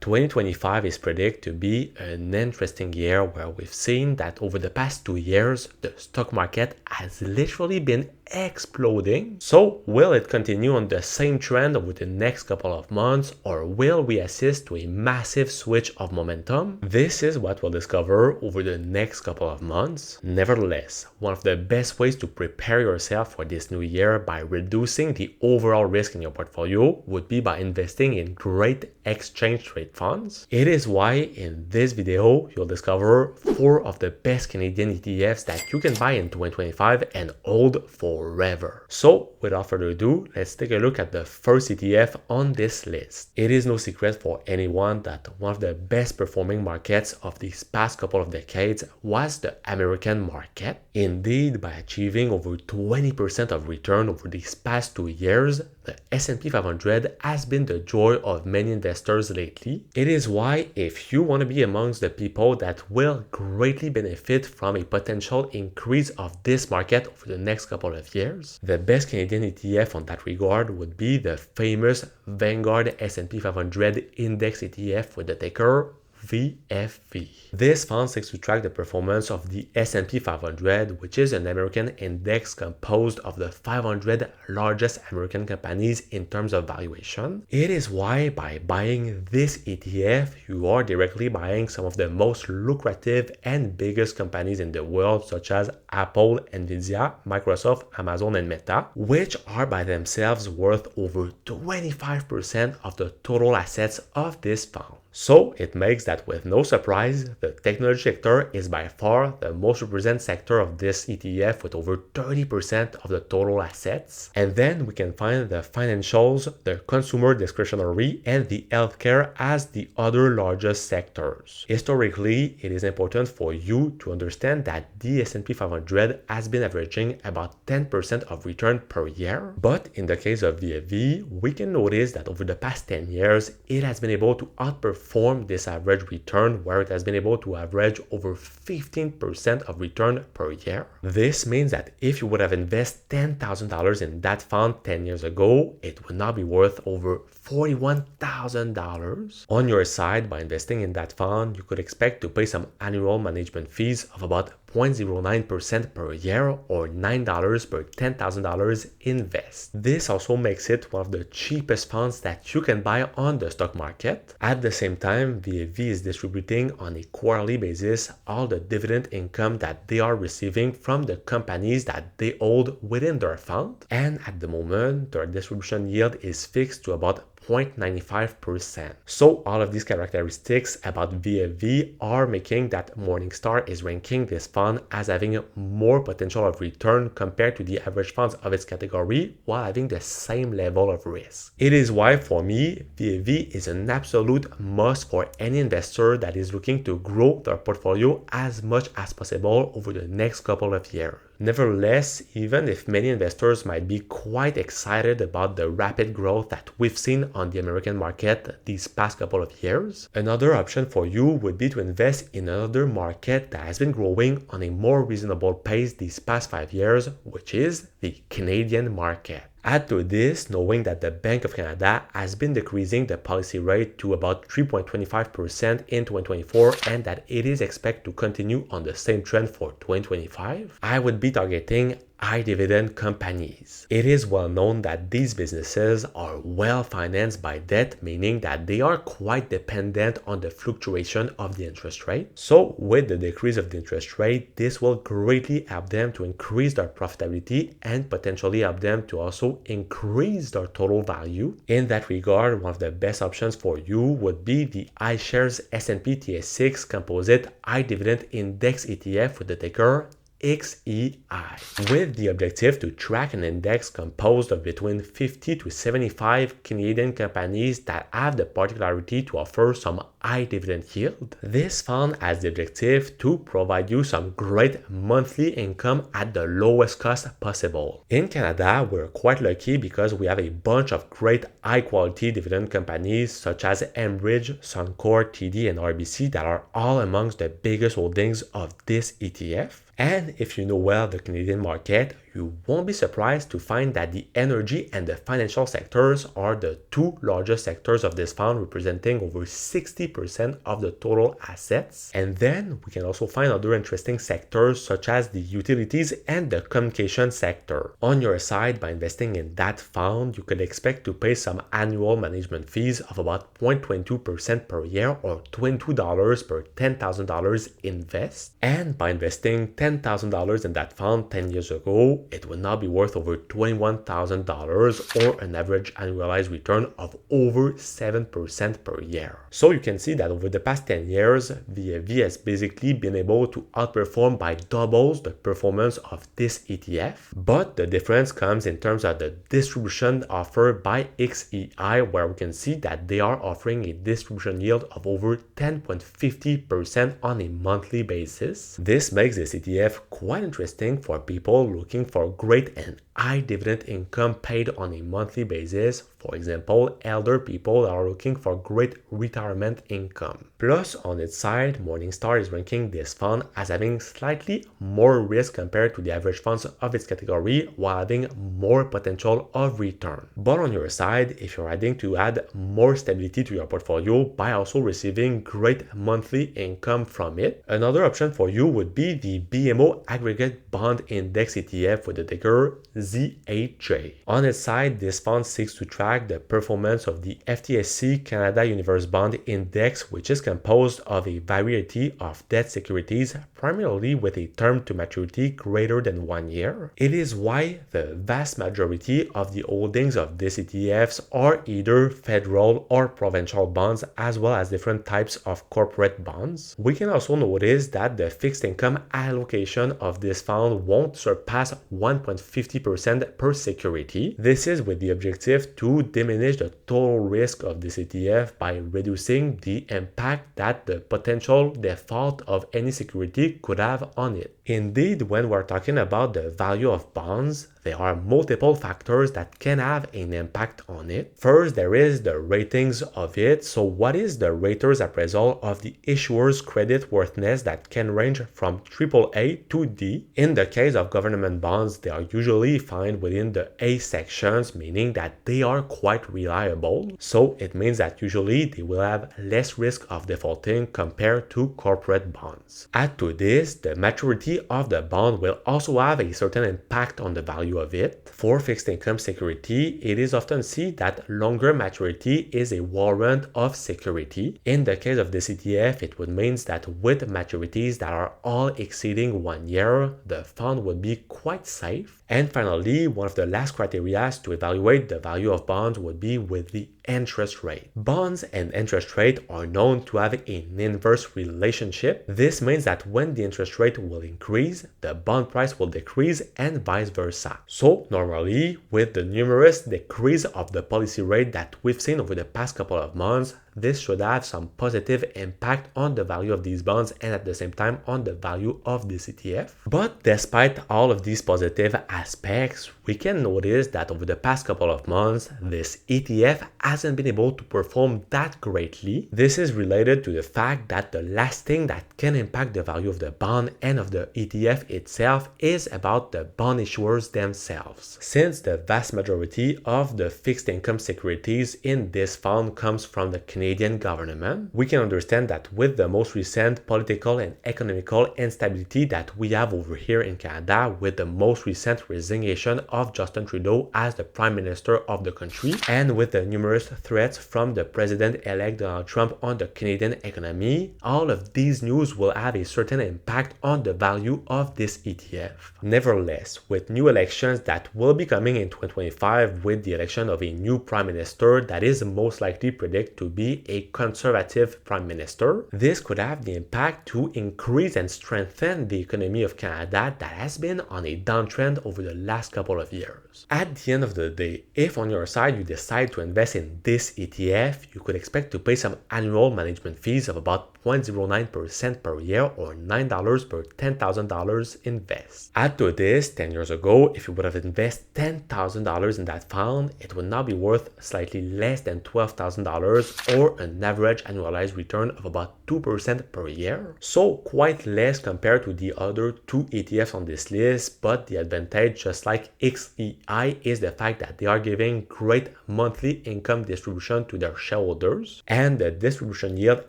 2025 is predicted to be an interesting year where we've seen that over the past 2 years, the stock market has literally been exploding. So will it continue on the same trend over the next couple of months, or will we assist to a massive switch of momentum? This is what we'll discover over the next couple of months. Nevertheless, one of the best ways to prepare yourself for this new year by reducing the overall risk in your portfolio would be by investing in great exchange rate funds. It is why in this video, you'll discover 4 of the best Canadian ETFs that you can buy in 2025 and hold forever. So without further ado, let's take a look at the first ETF on this list. It is no secret for anyone that one of the best performing markets of these past couple of decades was the American market. Indeed, by achieving over 20% of return over these past 2 years, the S&P 500 has been the joy of many investors lately. It is why if you want to be amongst the people that will greatly benefit from a potential increase of this market over the next couple of years, the best Canadian ETF on that regard would be the famous Vanguard S&P 500 Index ETF with the ticker VFV. This fund seeks to track the performance of the S&P 500, which is an American index composed of the 500 largest American companies in terms of valuation. It is why by buying this ETF, you are directly buying some of the most lucrative and biggest companies in the world, such as Apple, Nvidia, Microsoft, Amazon, and Meta, which are by themselves worth over 25% of the total assets of this fund. So it makes that with no surprise, the technology sector is by far the most represented sector of this ETF with over 30% of the total assets. And then we can find the financials, the consumer discretionary, and the healthcare as the other largest sectors. Historically, it is important for you to understand that the S&P 500 has been averaging about 10% of return per year. But in the case of VFV, we can notice that over the past 10 years, it has been able to outperform this average return, where it has been able to average over 15% of return per year. This means that if you would have invested $10,000 in that fund 10 years ago, it would now be worth over $41,000. On your side, by investing in that fund, you could expect to pay some annual management fees of about 0.09% per year, or $9 per $10,000 invest. This also makes it one of the cheapest funds that you can buy on the stock market. At the same time, VFV is distributing on a quarterly basis all the dividend income that they are receiving from the companies that they hold within their fund. And at the moment, their distribution yield is fixed to about 0.95%. So all of these characteristics about VFV are making that Morningstar is ranking this fund as having more potential of return compared to the average funds of its category, while having the same level of risk. It is why for me, VFV is an absolute must for any investor that is looking to grow their portfolio as much as possible over the next couple of years. Nevertheless, even if many investors might be quite excited about the rapid growth that we've seen on the American market these past couple of years, another option for you would be to invest in another market that has been growing on a more reasonable pace these past 5 years, which is the Canadian market. Add to this, knowing that the Bank of Canada has been decreasing the policy rate to about 3.25% in 2024 and that it is expected to continue on the same trend for 2025, I would be targeting high dividend companies. It is well known that these businesses are well financed by debt, meaning that they are quite dependent on the fluctuation of the interest rate. So with the decrease of the interest rate, this will greatly help them to increase their profitability and potentially help them to also increase their total value. In that regard, one of the best options for you would be the iShares S&P TS6 Composite High Dividend Index ETF with the ticker XEI, with the objective to track an index composed of between 50 to 75 Canadian companies that have the particularity to offer some high dividend yield. This fund has the objective to provide you some great monthly income at the lowest cost possible. In Canada, we're quite lucky because we have a bunch of great high quality dividend companies such as Enbridge, Suncor, TD, and RBC that are all amongst the biggest holdings of this ETF. And if you know well the Canadian market, you won't be surprised to find that the energy and the financial sectors are the two largest sectors of this fund, representing over 60% of the total assets. And then we can also find other interesting sectors such as the utilities and the communication sector. On your side, by investing in that fund, you could expect to pay some annual management fees of about 0.22% per year or $22 per $10,000 invest. And by investing $10,000 in that fund 10 years ago, it would now be worth over $21,000 or an average annualized return of over 7% per year. So you can see that over the past 10 years, VFV has basically been able to outperform by doubles the performance of this ETF. But the difference comes in terms of the distribution offered by XEI, where we can see that they are offering a distribution yield of over 10.50% on a monthly basis. This makes this ETF quite interesting for people looking for great and high dividend income paid on a monthly basis. For example, elder people are looking for great retirement income. Plus, on its side, Morningstar is ranking this fund as having slightly more risk compared to the average funds of its category, while having more potential of return. But on your side, if you're adding to add more stability to your portfolio by also receiving great monthly income from it, another option for you would be the BMO Aggregate Bond Index ETF with the ticker ZHJ. On its side, this fund seeks to track the performance of the FTSE Canada Universe Bond Index, which is composed of a variety of debt securities, primarily with a term to maturity greater than 1 year. It is why the vast majority of the holdings of these ETFs are either federal or provincial bonds, as well as different types of corporate bonds. We can also notice that the fixed income allocation of this fund won't surpass 1.50% per security. This is with the objective to diminish the total risk of this ETF by reducing the impact that the potential default of any security could have on it. Indeed, when we're talking about the value of bonds, there are multiple factors that can have an impact on it. First, there is the ratings of it. So what is the rater's appraisal of the issuer's credit worthiness that can range from AAA to D? In the case of government bonds, they are usually found within the A sections, meaning that they are quite reliable. So it means that usually they will have less risk of defaulting compared to corporate bonds. Add to this, the maturity of the bond will also have a certain impact on the value of it. For fixed income security, it is often seen that longer maturity is a warrant of security. In the case of this ETF, it would mean that with maturities that are all exceeding 1 year, the fund would be quite safe. And finally, one of the last criteria to evaluate the value of bonds would be with the interest rate. Bonds and interest rate are known to have an inverse relationship. This means that when the interest rate will increase, the bond price will decrease and vice versa. So normally, with the numerous decrease of the policy rate that we've seen over the past couple of months, this should have some positive impact on the value of these bonds and at the same time on the value of this ETF. But despite all of these positive aspects, we can notice that over the past couple of months, this ETF hasn't been able to perform that greatly. This is related to the fact that the last thing that can impact the value of the bond and of the ETF itself is about the bond issuers themselves. Since the vast majority of the fixed income securities in this fund comes from the Canadian government, we can understand that with the most recent political and economical instability that we have over here in Canada, with the most recent resignation of Justin Trudeau as the Prime Minister of the country, and with the numerous threats from the President-elect Donald Trump on the Canadian economy, all of these news will have a certain impact on the value of this ETF. Nevertheless, with new elections that will be coming in 2025, with the election of a new Prime Minister that is most likely predicted to be a conservative Prime Minister, this could have the impact to increase and strengthen the economy of Canada that has been on a downtrend over the last couple of years. At the end of the day, if on your side you decide to invest in this ETF, you could expect to pay some annual management fees of about 0.09% per year or $9 per $10,000 invest. Add to this, 10 years ago, if you would have invested $10,000 in that fund, it would now be worth slightly less than $12,000 for an average annualized return of about 2% per year. So quite less compared to the other two ETFs on this list, but the advantage, just like XEI, is the fact that they are giving great monthly income distribution to their shareholders, and the distribution yield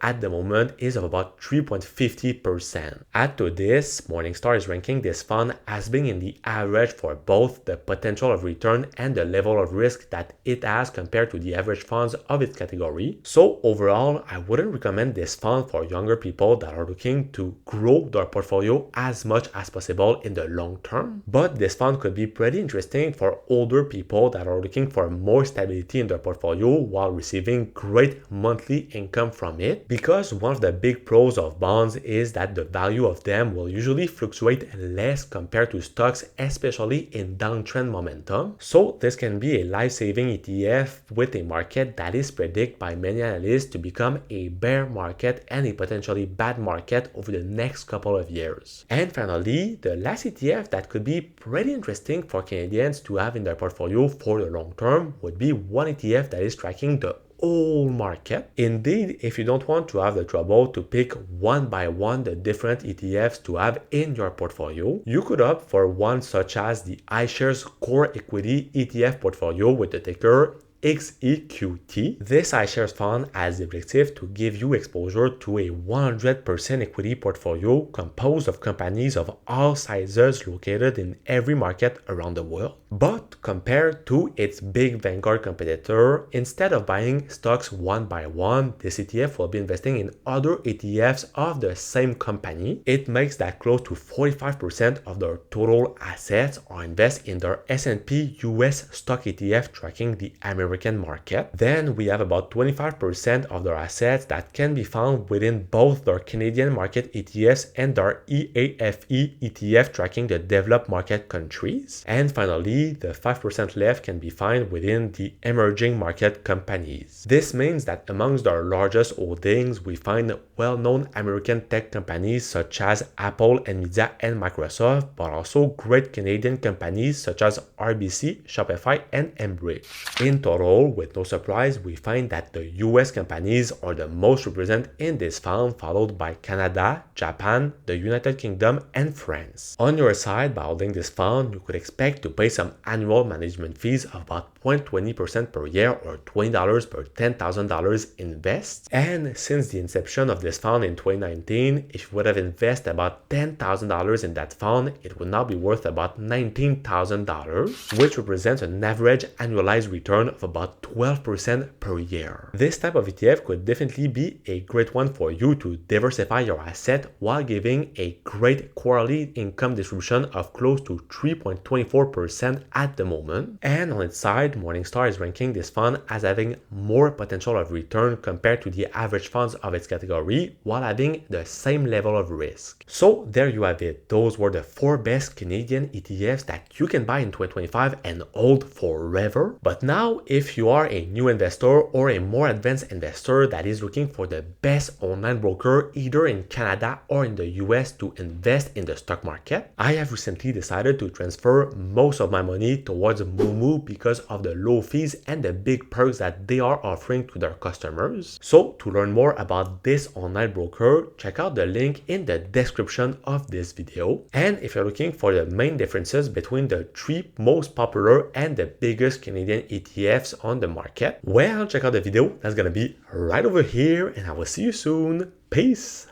at the moment is of about 3.50%. Add to this, Morningstar is ranking this fund as being in the average for both the potential of return and the level of risk that it has compared to the average funds of its category. So overall, I wouldn't recommend this fund for younger people that are looking to grow their portfolio as much as possible in the long term. But this fund could be pretty interesting for older people that are looking for more stability in their portfolio while receiving great monthly income from it, because one of the big pros of bonds is that the value of them will usually fluctuate less compared to stocks, especially in downtrend momentum. So this can be a life-saving ETF with a market that is predicted by many analysts to become a bear market and a potentially bad market over the next couple of years. And finally, the last ETF that could be pretty interesting for Canadians to have in their portfolio for the long term would be one ETF that is tracking the whole market. Indeed, if you don't want to have the trouble to pick one by one the different ETFs to have in your portfolio, you could opt for one such as the iShares Core Equity ETF portfolio with the ticker XEQT. This iShares fund has the objective to give you exposure to a 100% equity portfolio composed of companies of all sizes located in every market around the world. But compared to its big Vanguard competitor, instead of buying stocks one by one, this ETF will be investing in other ETFs of the same company. It makes that close to 45% of their total assets are invested in their S&P US stock ETF tracking the American market. Then we have about 25% of their assets that can be found within both their Canadian market ETFs and their EAFE ETF tracking the developed market countries. And finally, the 5% left can be found within the emerging market companies. This means that amongst our largest holdings, we find well-known American tech companies such as Apple, Nvidia, and Microsoft, but also great Canadian companies such as RBC, Shopify, and Embridge. In total, with no surprise, we find that the US companies are the most represented in this fund, followed by Canada, Japan, the United Kingdom, and France. On your side, by holding this fund, you could expect to pay some annual management fees of about 0.20% per year or $20 per $10,000 invest. And since the inception of this fund in 2019, if you would have invested about $10,000 in that fund, it would now be worth about $19,000, which represents an average annualized return of about 12% per year. This type of ETF could definitely be a great one for you to diversify your asset while giving a great quarterly income distribution of close to 3.24% at the moment. And on its side, Morningstar is ranking this fund as having more potential of return compared to the average funds of its category while having the same level of risk. So there you have it. Those were the 4 best Canadian ETFs that you can buy in 2025 and hold forever. But now, if you are a new investor or a more advanced investor that is looking for the best online broker either in Canada or in the US to invest in the stock market, I have recently decided to transfer most of my money towards Moomoo because of the low fees and the big perks that they are offering to their customers. So to learn more about this online broker, check out the link in the description of this video. And if you're looking for the main differences between the 3 most popular and the biggest Canadian ETFs on the market, well, check out the video that's gonna be right over here, and I will see you soon. Peace.